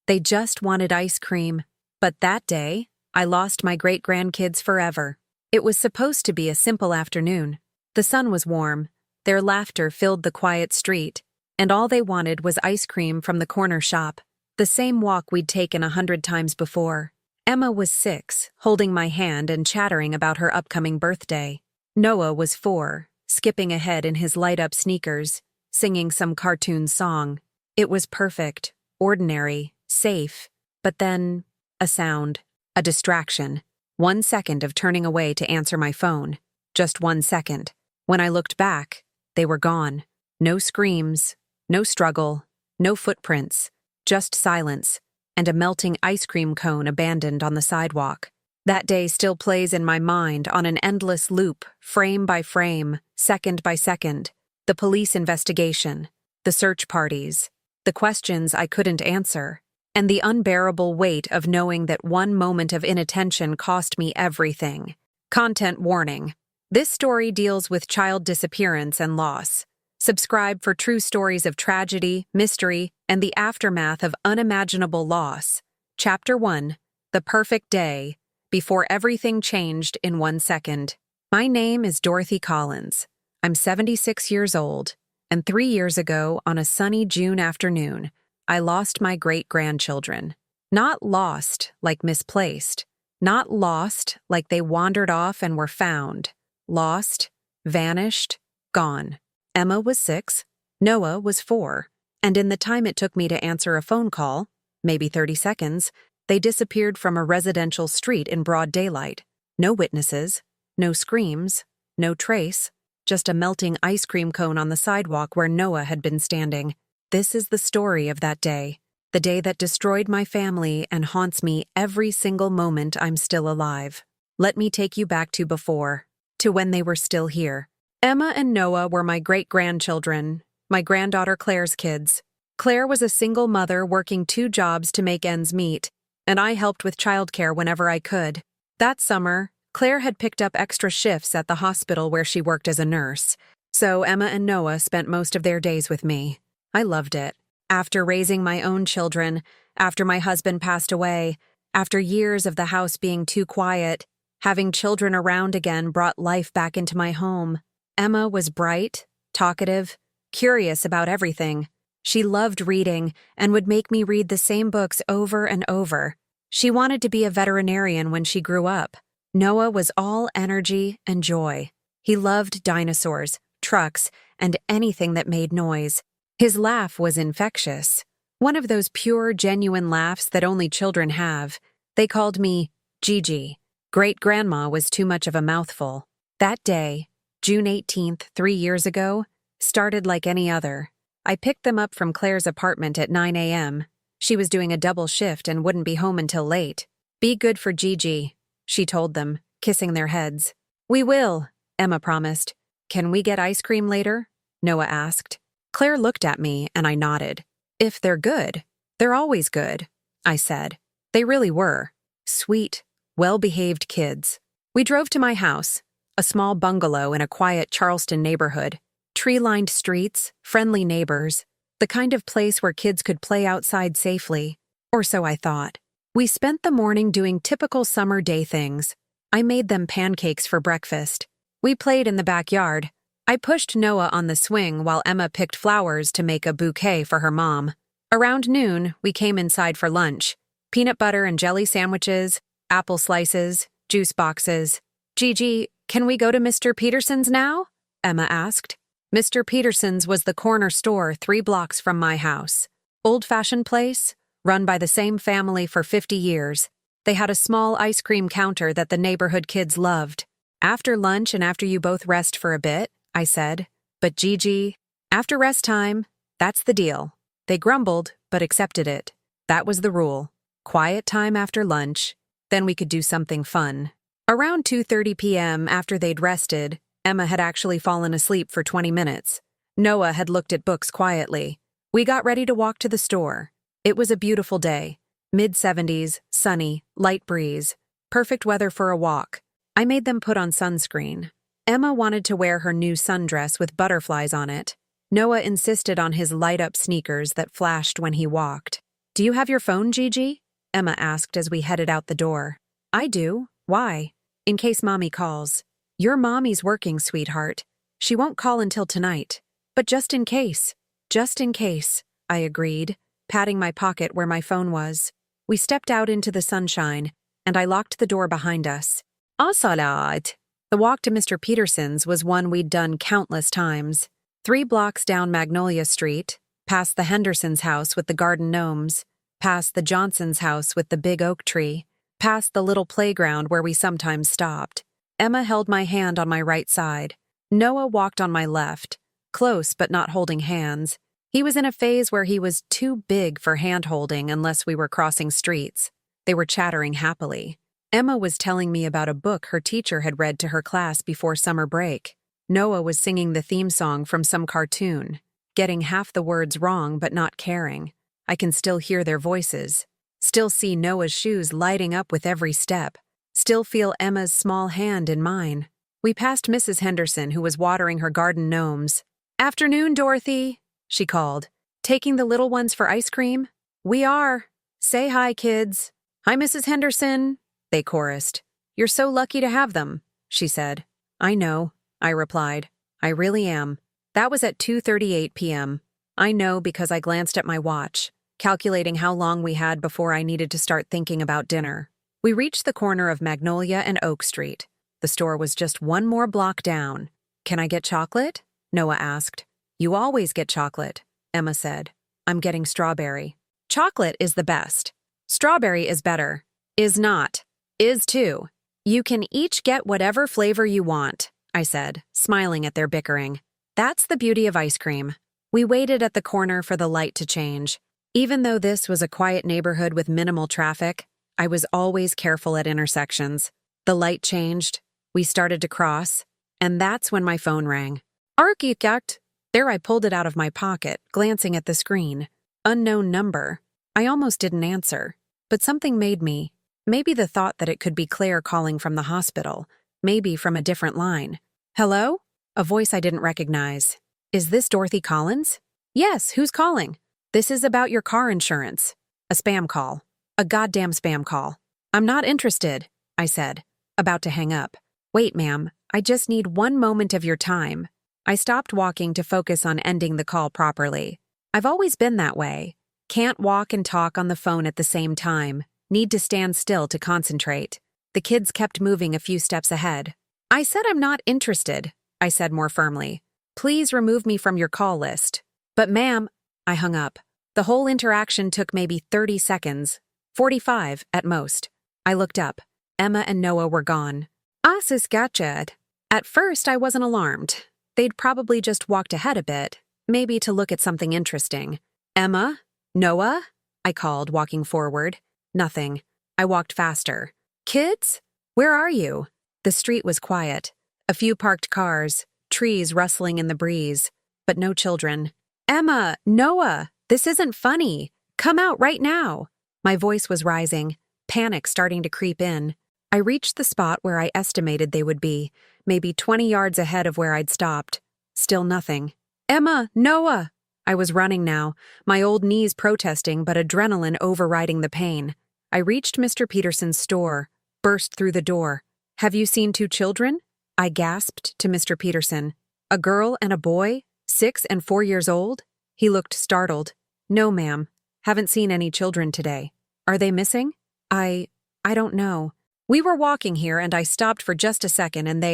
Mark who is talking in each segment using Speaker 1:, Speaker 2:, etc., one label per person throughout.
Speaker 1: They just wanted ice cream. But that day, I lost my great-grandkids forever. It was supposed to be a simple afternoon. The sun was warm, their laughter filled the quiet street, and all they wanted was ice cream from the corner shop, the same walk we'd taken 100 times before. Emma was 6, holding my hand and chattering about her upcoming birthday. Noah was 4, skipping ahead in his light-up sneakers, singing some cartoon song. It was perfect, ordinary, safe, but then a sound, a distraction. 1 second of turning away to answer my phone. Just 1 second. When I looked back, they were gone. No screams, no struggle, no footprints, just silence, and a melting ice cream cone abandoned on the sidewalk. That day still plays in my mind on an endless loop, frame by frame, second by second. The police investigation, the search parties, the questions I couldn't answer, and the unbearable weight of knowing that one moment of inattention cost me everything. Content warning. This story deals with child disappearance and loss. Subscribe for true stories of tragedy, mystery, and the aftermath of unimaginable loss. Chapter 1. The Perfect Day. Before everything changed in 1 second. My name is Dorothy Collins. I'm 76 years old, and 3 years ago, on a sunny June afternoon, I lost my great-grandchildren. Not lost like misplaced. Not lost like they wandered off and were found. Lost, vanished, gone. Emma was 6, Noah was 4, and in the time it took me to answer a phone call, maybe 30 seconds, they disappeared from a residential street in broad daylight. No witnesses, no screams, no trace, just a melting ice cream cone on the sidewalk where Noah had been standing. This is the story of that day, the day that destroyed my family and haunts me every single moment I'm still alive. Let me take you back to before, to when they were still here. Emma and Noah were my great-grandchildren, my granddaughter Claire's kids. Claire was a single mother working 2 jobs to make ends meet, and I helped with childcare whenever I could. That summer, Claire had picked up extra shifts at the hospital where she worked as a nurse, so Emma and Noah spent most of their days with me. I loved it. After raising my own children, after my husband passed away, after years of the house being too quiet, having children around again brought life back into my home. Emma was bright, talkative, curious about everything. She loved reading and would make me read the same books over and over. She wanted to be a veterinarian when she grew up. Noah was all energy and joy. He loved dinosaurs, trucks, and anything that made noise. His laugh was infectious. One of those pure, genuine laughs that only children have. They called me Gigi. Great-grandma was too much of a mouthful. That day, June 18th, 3 years ago, started like any other. I picked them up from Claire's apartment at 9 a.m. She was doing a double shift and wouldn't be home until late. "Be good for Gigi," she told them, kissing their heads. "We will," Emma promised. "Can we get ice cream later?" Noah asked. Claire looked at me and I nodded. "If they're good, they're always good," I said. They really were. Sweet, well-behaved kids. We drove to my house, a small bungalow in a quiet Charleston neighborhood. Tree-lined streets, friendly neighbors, the kind of place where kids could play outside safely. Or so I thought. We spent the morning doing typical summer day things. I made them pancakes for breakfast. We played in the backyard. I pushed Noah on the swing while Emma picked flowers to make a bouquet for her mom. Around noon, we came inside for lunch. Peanut butter and jelly sandwiches, apple slices, juice boxes. "Gigi, can we go to Mr. Peterson's now?" Emma asked. Mr. Peterson's was the corner store 3 blocks from my house. Old-fashioned place, run by the same family for 50 years. They had a small ice cream counter that the neighborhood kids loved. "After lunch and after you both rest for a bit," I said. But Gigi, "After rest time, that's the deal." They grumbled, but accepted it. That was the rule. Quiet time after lunch, then we could do something fun. Around 2:30 p.m., after they'd rested, Emma had actually fallen asleep for 20 minutes. Noah had looked at books quietly. We got ready to walk to the store. It was a beautiful day. Mid-70s, sunny, light breeze. Perfect weather for a walk. I made them put on sunscreen. Emma wanted to wear her new sundress with butterflies on it. Noah insisted on his light-up sneakers that flashed when he walked. Do you have your phone, Gigi? Emma asked as we headed out the door. I do. Why? In case Mommy calls. Your mommy's working, sweetheart. She won't call until tonight. But just in case. Just in case, I agreed, patting my pocket where my phone was. We stepped out into the sunshine, and I locked the door behind us. Asalat. The walk to Mr. Peterson's was one we'd done countless times. 3 blocks down Magnolia Street, past the Hendersons' house with the garden gnomes, past the Johnsons' house with the big oak tree, past the little playground where we sometimes stopped. Emma held my hand on my right side. Noah walked on my left, close but not holding hands. He was in a phase where he was too big for hand-holding unless we were crossing streets. They were chattering happily. Emma was telling me about a book her teacher had read to her class before summer break. Noah was singing the theme song from some cartoon, getting half the words wrong but not caring. I can still hear their voices, still see Noah's shoes lighting up with every step, still feel Emma's small hand in mine. We passed Mrs. Henderson, who was watering her garden gnomes. "Afternoon, Dorothy," she called. "Taking the little ones for ice cream?" "We are. Say hi, kids." "Hi, Mrs. Henderson," they chorused. "You're so lucky to have them," she said. "I know," I replied. "I really am." That was at 2:38 p.m. I know because I glanced at my watch, calculating how long we had before I needed to start thinking about dinner. We reached the corner of Magnolia and Oak Street. The store was just 1 more block down. "Can I get chocolate?" Noah asked. "You always get chocolate," Emma said. "I'm getting strawberry." "Chocolate is the best. Strawberry is better." "Is not." "Is too. You can each get whatever flavor you want," I said, smiling at their bickering. That's the beauty of ice cream. We waited at the corner for the light to change. Even though this was a quiet neighborhood with minimal traffic, I was always careful at intersections. The light changed. We started to cross, and that's when my phone rang. "Architect!" There I pulled it out of my pocket, glancing at the screen. Unknown number. I almost didn't answer, but something made me. Maybe the thought that it could be Claire calling from the hospital, maybe from a different line. "Hello?" A voice I didn't recognize. "Is this Dorothy Collins?" "Yes, who's calling?" "This is about your car insurance." A spam call. A goddamn spam call. "I'm not interested," I said, about to hang up. "Wait, ma'am, I just need 1 moment of your time." I stopped walking to focus on ending the call properly. I've always been that way. Can't walk and talk on the phone at the same time. Need to stand still to concentrate. The kids kept moving a few steps ahead. "I said I'm not interested," I said more firmly. "Please remove me from your call list." "But ma'am," I hung up. The whole interaction took maybe 30 seconds. 45 at most. I looked up. Emma and Noah were gone. "Asis gotcha." At first, I wasn't alarmed. They'd probably just walked ahead a bit, maybe to look at something interesting. "Emma? Noah?" I called, walking forward. Nothing. I walked faster. "Kids? Where are you?" The street was quiet. A few parked cars, trees rustling in the breeze, but no children. "Emma! Noah! This isn't funny! Come out right now!" My voice was rising, panic starting to creep in. I reached the spot where I estimated they would be, maybe 20 yards ahead of where I'd stopped. Still nothing. "Emma! Noah!" I was running now, my old knees protesting but adrenaline overriding the pain. I reached Mr. Peterson's store, burst through the door. "Have you seen 2 children?" I gasped to Mr. Peterson. "A girl and a boy, 6 and 4 years old?" He looked startled. "No, ma'am. Haven't seen any children today. Are they missing?" I don't know. We were walking here and I stopped for just a second and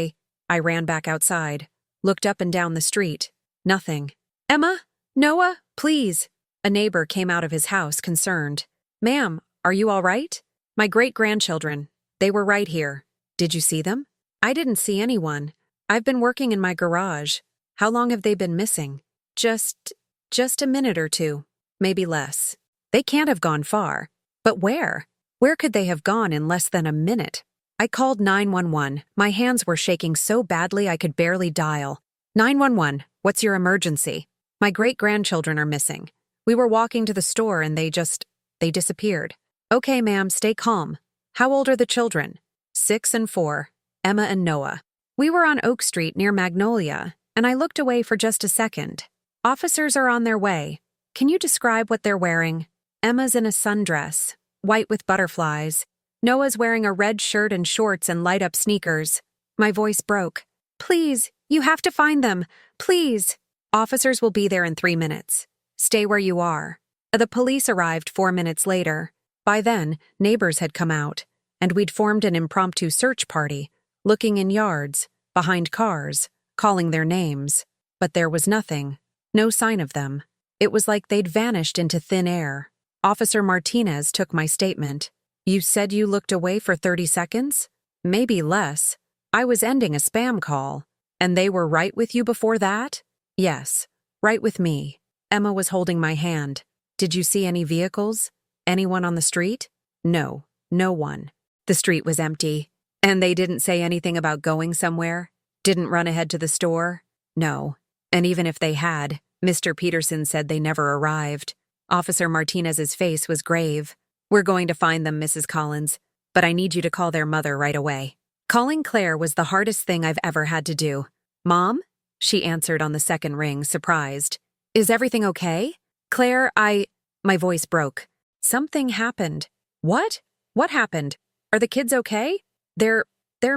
Speaker 1: I ran back outside, looked up and down the street. Nothing. "Emma? Noah? Please." A neighbor came out of his house, concerned. "Ma'am, are you all right?" "My great-grandchildren. They were right here." "Did you see them?" "I didn't see anyone. I've been working in my garage. How long have they been missing?" Just a minute or 2. Maybe less." "They can't have gone far." "But where? Where could they have gone in less than a minute?" I called 911. My hands were shaking so badly I could barely dial. 911, what's your emergency?" "My great-grandchildren are missing. We were walking to the store and they disappeared." "Okay, ma'am, stay calm. How old are the children?" 6 and 4, Emma and Noah. We were on Oak Street near Magnolia, and I looked away for just a second. "Officers are on their way. Can you describe what they're wearing?" Emma's in a sundress, white with butterflies. Noah's wearing a red shirt and shorts and light-up sneakers. My voice broke. Please, you have to find them. Please. Officers will be there in 3 minutes. Stay where you are. The police arrived 4 minutes later. By then, neighbors had come out, and we'd formed an impromptu search party, looking in yards, behind cars, calling their names. But there was nothing. No sign of them. It was like they'd vanished into thin air. Officer Martinez took my statement. You said you looked away for 30 seconds? Maybe less. I was ending a spam call. And they were right with you before that? Yes, right with me. Emma was holding my hand. Did you see any vehicles? Anyone on the street? No, no one. The street was empty. And they didn't say anything about going somewhere? Didn't run ahead to the store? No. And even if they had, Mr. Peterson said they never arrived. Officer Martinez's face was grave. We're going to find them, Mrs. Collins, but I need you to call their mother right away. Calling Claire was the hardest thing I've ever had to do. Mom? She answered on the second ring, surprised. Is everything okay? Claire, My voice broke. Something happened. What? What happened? Are the kids okay? They're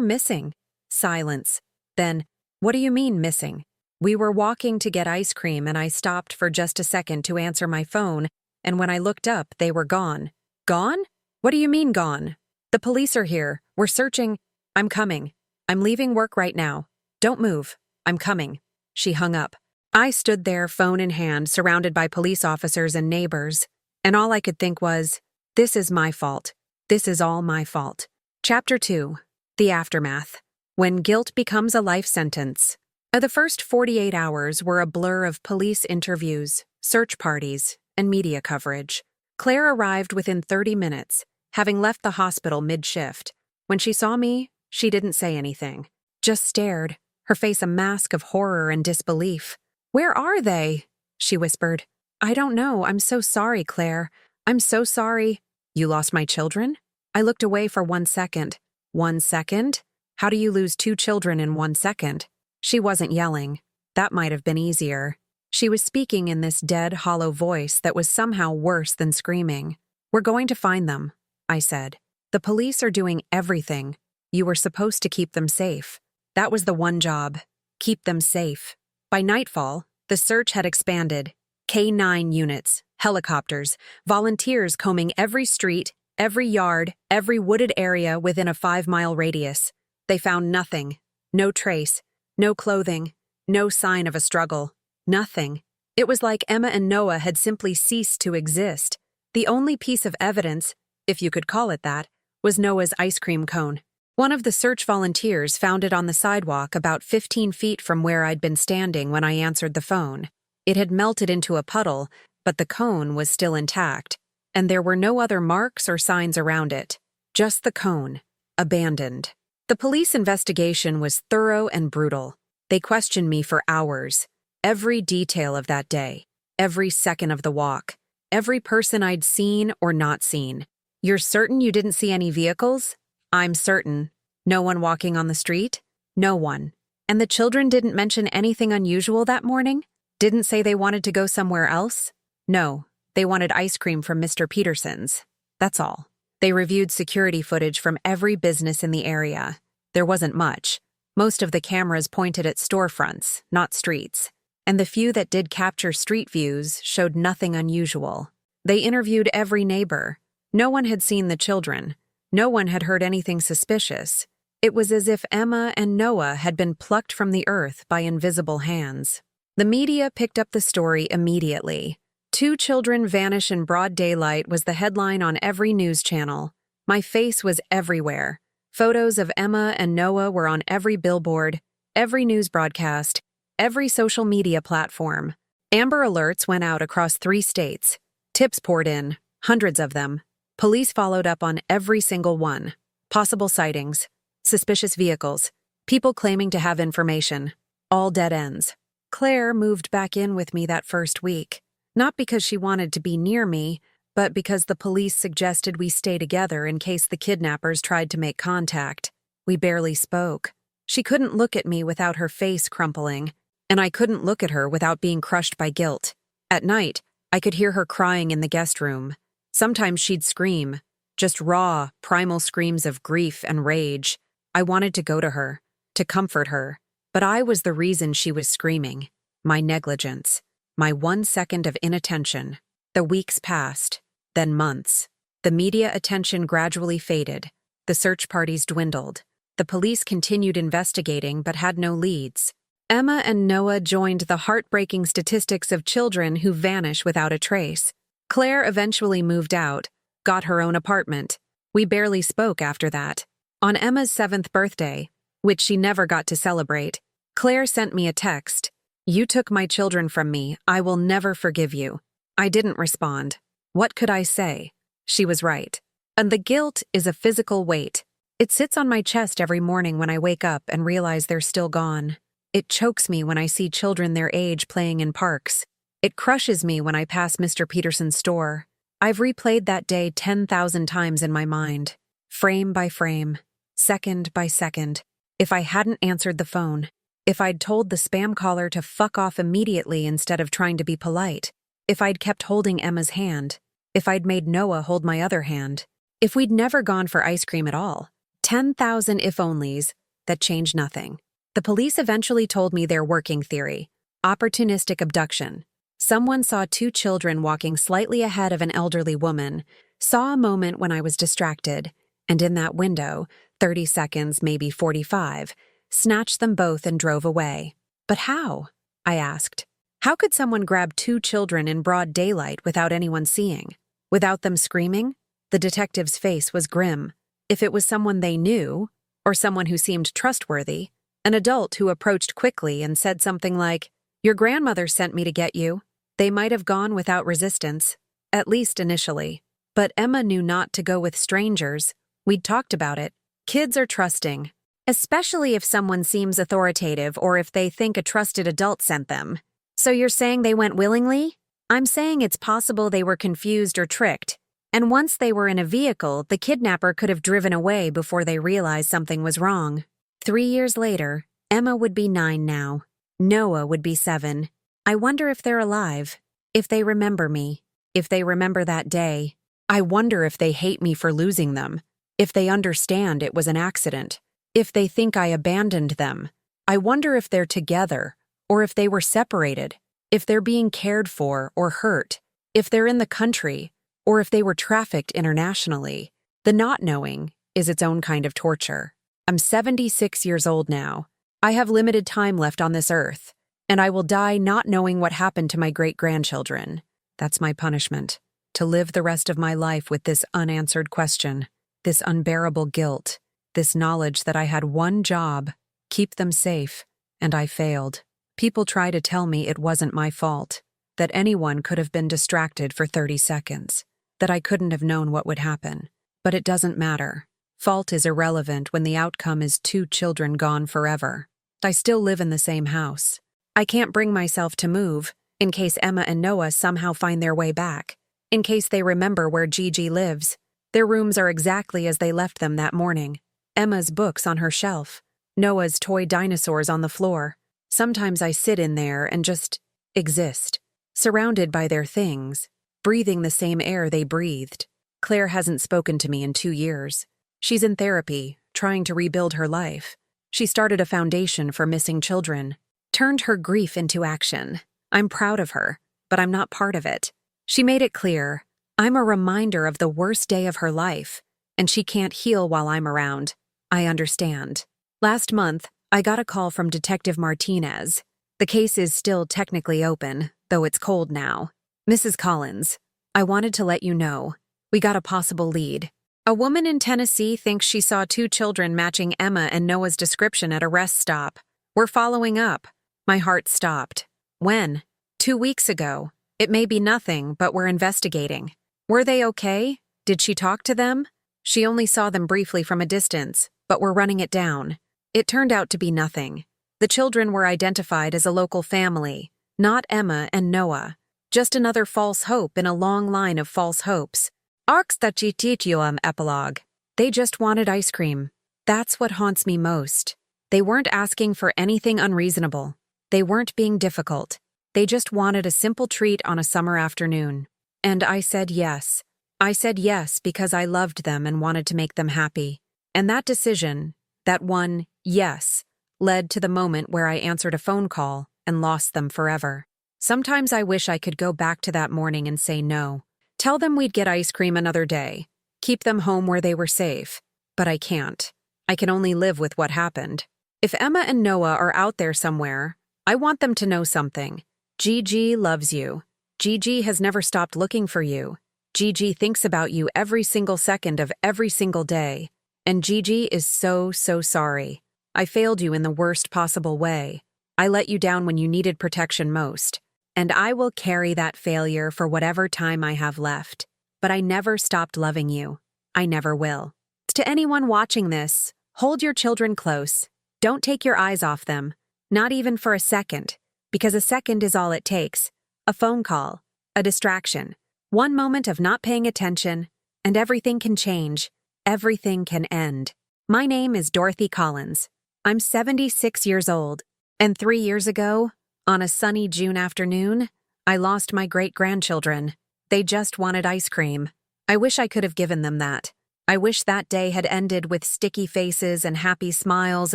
Speaker 1: missing. Silence. Then, what do you mean missing? We were walking to get ice cream and I stopped for just a second to answer my phone, and when I looked up, they were gone. Gone? What do you mean gone? The police are here. We're searching. I'm coming. I'm leaving work right now. Don't move. I'm coming. She hung up. I stood there, phone in hand, surrounded by police officers and neighbors, and all I could think was, this is my fault. This is all my fault. Chapter 2. The Aftermath. When Guilt Becomes a Life Sentence. The first 48 hours were a blur of police interviews, search parties, and media coverage. Claire arrived within 30 minutes, having left the hospital mid-shift. When she saw me, she didn't say anything, just stared, her face a mask of horror and disbelief. Where are they? She whispered. I don't know. I'm so sorry, Claire. I'm so sorry. You lost my children? I looked away for 1 second. 1 second? How do you lose 2 children in 1 second? She wasn't yelling. That might have been easier. She was speaking in this dead, hollow voice that was somehow worse than screaming. We're going to find them, I said. The police are doing everything. You were supposed to keep them safe. That was the one job. Keep them safe. By nightfall, the search had expanded. K-9 units, helicopters, volunteers combing every street, every yard, every wooded area within a 5-mile radius. They found nothing. No trace. No clothing. No sign of a struggle. Nothing. It was like Emma and Noah had simply ceased to exist. The only piece of evidence, if you could call it that, was Noah's ice cream cone. One of the search volunteers found it on the sidewalk about 15 feet from where I'd been standing when I answered the phone. It had melted into a puddle, but the cone was still intact, and there were no other marks or signs around it. Just the cone. Abandoned. The police investigation was thorough and brutal. They questioned me for hours. Every detail of that day. Every second of the walk. Every person I'd seen or not seen. You're certain you didn't see any vehicles? I'm certain. No one walking on the street? No one. And the children didn't mention anything unusual that morning? Didn't say they wanted to go somewhere else? No, they wanted ice cream from Mr. Peterson's. That's all. They reviewed security footage from every business in the area. There wasn't much. Most of the cameras pointed at storefronts, not streets. And the few that did capture street views showed nothing unusual. They interviewed every neighbor. No one had seen the children. No one had heard anything suspicious. It was as if Emma and Noah had been plucked from the earth by invisible hands. The media picked up the story immediately. 2 children vanish in broad daylight was the headline on every news channel. My face was everywhere. Photos of Emma and Noah were on every billboard, every news broadcast, every social media platform. Amber alerts went out across 3 states. Tips poured in, hundreds of them. Police followed up on every single one. Possible sightings, suspicious vehicles, people claiming to have information. All dead ends. Claire moved back in with me that first week. Not because she wanted to be near me, but because the police suggested we stay together in case the kidnappers tried to make contact. We barely spoke. She couldn't look at me without her face crumpling, and I couldn't look at her without being crushed by guilt. At night, I could hear her crying in the guest room. Sometimes she'd scream, just raw, primal screams of grief and rage. I wanted to go to her, to comfort her, but I was the reason she was screaming. My negligence, my 1 second of inattention. The weeks passed, then months. The media attention gradually faded. The search parties dwindled. The police continued investigating but had no leads. Emma and Noah joined the heartbreaking statistics of children who vanish without a trace. Claire eventually moved out, got her own apartment. We barely spoke after that. On Emma's 7th birthday, which she never got to celebrate, Claire sent me a text. "You took my children from me. I will never forgive you." I didn't respond. What could I say? She was right. And the guilt is a physical weight. It sits on my chest every morning when I wake up and realize they're still gone. It chokes me when I see children their age playing in parks. It crushes me when I pass Mr. Peterson's store. I've replayed that day 10,000 times in my mind, frame by frame, second by second. If I hadn't answered the phone, if I'd told the spam caller to fuck off immediately instead of trying to be polite, if I'd kept holding Emma's hand, if I'd made Noah hold my other hand, if we'd never gone for ice cream at all. 10,000 if-onlys that changed nothing. The police eventually told me their working theory: opportunistic abduction. Someone saw 2 children walking slightly ahead of an elderly woman, saw a moment when I was distracted, and in that window, 30 seconds, maybe 45, snatched them both and drove away. But how? I asked. How could someone grab 2 children in broad daylight without anyone seeing? Without them screaming? The detective's face was grim. If it was someone they knew, or someone who seemed trustworthy, an adult who approached quickly and said something like, "Your grandmother sent me to get you," they might have gone without resistance, at least initially. But Emma knew not to go with strangers. We'd talked about it. Kids are trusting, especially if someone seems authoritative or if they think a trusted adult sent them. So you're saying they went willingly? I'm saying it's possible they were confused or tricked. And once they were in a vehicle, the kidnapper could have driven away before they realized something was wrong. 3 years later, Emma would be 9 now. Noah would be 7. I wonder if they're alive, if they remember me, if they remember that day. I wonder if they hate me for losing them, if they understand it was an accident, if they think I abandoned them. I wonder if they're together, or if they were separated, if they're being cared for or hurt, if they're in the country, or if they were trafficked internationally. The not knowing is its own kind of torture. I'm 76 years old now. I have limited time left on this earth, and I will die not knowing what happened to my great-grandchildren. That's my punishment, to live the rest of my life with this unanswered question, this unbearable guilt, this knowledge that I had one job, keep them safe, and I failed. People try to tell me it wasn't my fault, that anyone could have been distracted for 30 seconds, that I couldn't have known what would happen. But it doesn't matter. Fault is irrelevant when the outcome is 2 children gone forever. I still live in the same house. I can't bring myself to move, in case Emma and Noah somehow find their way back, in case they remember where Gigi lives. Their rooms are exactly as they left them that morning. Emma's books on her shelf, Noah's toy dinosaurs on the floor. Sometimes I sit in there and just exist, surrounded by their things, breathing the same air they breathed. Claire hasn't spoken to me in 2 years. She's in therapy, trying to rebuild her life. She started a foundation for missing children, turned her grief into action. I'm proud of her, but I'm not part of it. She made it clear, I'm a reminder of the worst day of her life, and she can't heal while I'm around. I understand. Last month, I got a call from Detective Martinez. The case is still technically open, though it's cold now. "Mrs. Collins, I wanted to let you know. We got a possible lead. A woman in Tennessee thinks she saw 2 children matching Emma and Noah's description at a rest stop. We're following up." My heart stopped. When? 2 weeks ago. It may be nothing, but we're investigating. Were they okay? Did she talk to them? She only saw them briefly from a distance, but we're running it down. It turned out to be nothing. The children were identified as a local family, not Emma and Noah. Just another false hope in a long line of false hopes. Epilogue. They just wanted ice cream. That's what haunts me most. They weren't asking for anything unreasonable. They weren't being difficult. They just wanted a simple treat on a summer afternoon. And I said yes. I said yes because I loved them and wanted to make them happy. And that decision, that one yes, led to the moment where I answered a phone call and lost them forever. Sometimes I wish I could go back to that morning and say no. Tell them we'd get ice cream another day. Keep them home where they were safe. But I can't. I can only live with what happened. If Emma and Noah are out there somewhere, I want them to know something. Gigi loves you. Gigi has never stopped looking for you. Gigi thinks about you every single second of every single day. And Gigi is so sorry. I failed you in the worst possible way. I let you down when you needed protection most. And I will carry that failure for whatever time I have left. But I never stopped loving you. I never will. To anyone watching this, hold your children close. Don't take your eyes off them. Not even for a second. Because a second is all it takes. A phone call. A distraction. One moment of not paying attention. And everything can change. Everything can end. My name is Dorothy Collins. I'm 76 years old. And 3 years ago, on a sunny June afternoon, I lost my great-grandchildren. They just wanted ice cream. I wish I could have given them that. I wish that day had ended with sticky faces and happy smiles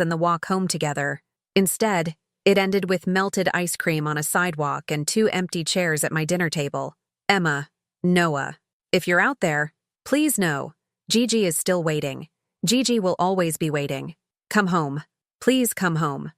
Speaker 1: and the walk home together. Instead, it ended with melted ice cream on a sidewalk and 2 empty chairs at my dinner table. Emma, Noah, if you're out there, please know, Gigi is still waiting. Gigi will always be waiting. Come home. Please come home.